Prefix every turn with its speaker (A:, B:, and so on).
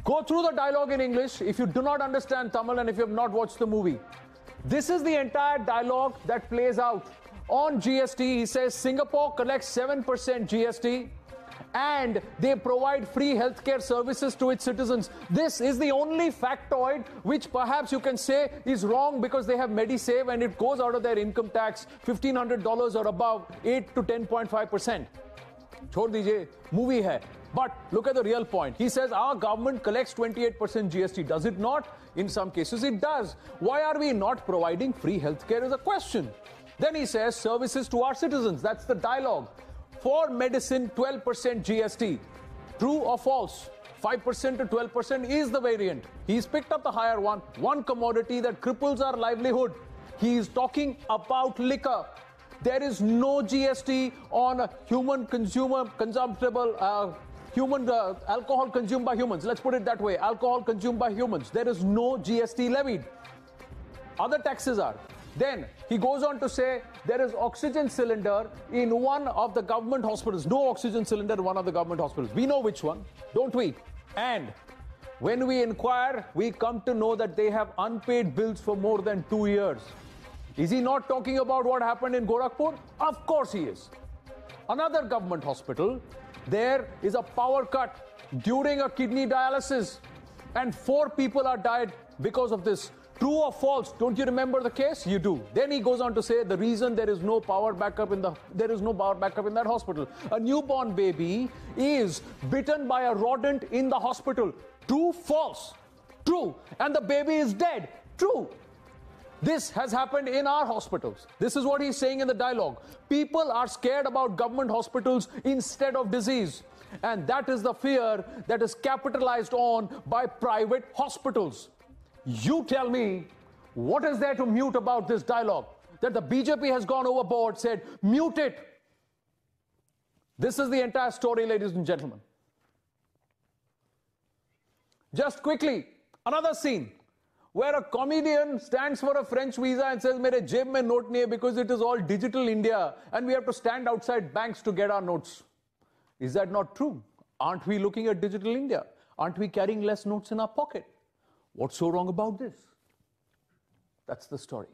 A: Go through the dialogue in English if you do not understand Tamil and if you have not watched the movie. This is the entire dialogue that plays out. On GST, he says Singapore collects 7% GST and they provide free healthcare services to its citizens. This is the only factoid which perhaps you can say is wrong because they have MediSave and it goes out of their income tax, $1,500 or above, 8 to 10.5%. छोड़ दीजिए, movie hai. But look at the real point. He says our government collects 28% GST. Does it not? In some cases it does. Why are we not providing free healthcare is a question. Then he says services to our citizens. That's the dialogue. For medicine, 12% GST. True or false? 5% to 12% is the variant. He's picked up the higher one commodity that cripples our livelihood. He is talking about liquor. There is no GST on human alcohol consumed by humans. Let's put it that way. Alcohol consumed by humans. There is no GST levied. Other taxes are. Then he goes on to say there is oxygen cylinder in one of the government hospitals. No oxygen cylinder in one of the government hospitals. We know which one, don't we? And when we inquire, we come to know that they have unpaid bills for more than 2 years. Is he not talking about what happened in Gorakhpur? Of course he is. Another government hospital, there is a power cut during a kidney dialysis and 4 people are died because of this. True or false? Don't you remember the case? You do. Then he goes on to say the reason there is no power backup in that hospital. A newborn baby is bitten by a rodent in the hospital. True, false? True. And the baby is dead. True. This has happened in our hospitals. This is what he's saying in the dialogue. People are scared about government hospitals instead of disease. And that is the fear that is capitalized on by private hospitals. You tell me, what is there to mute about this dialogue? That the BJP has gone overboard, said, mute it. This is the entire story, ladies and gentlemen. Just quickly, another scene where a comedian stands for a French visa and says, mere jeb mein note nahi hai because it is all digital India and we have to stand outside banks to get our notes. Is that not true? Aren't we looking at digital India? Aren't we carrying less notes in our pocket? What's so wrong about this? That's the story.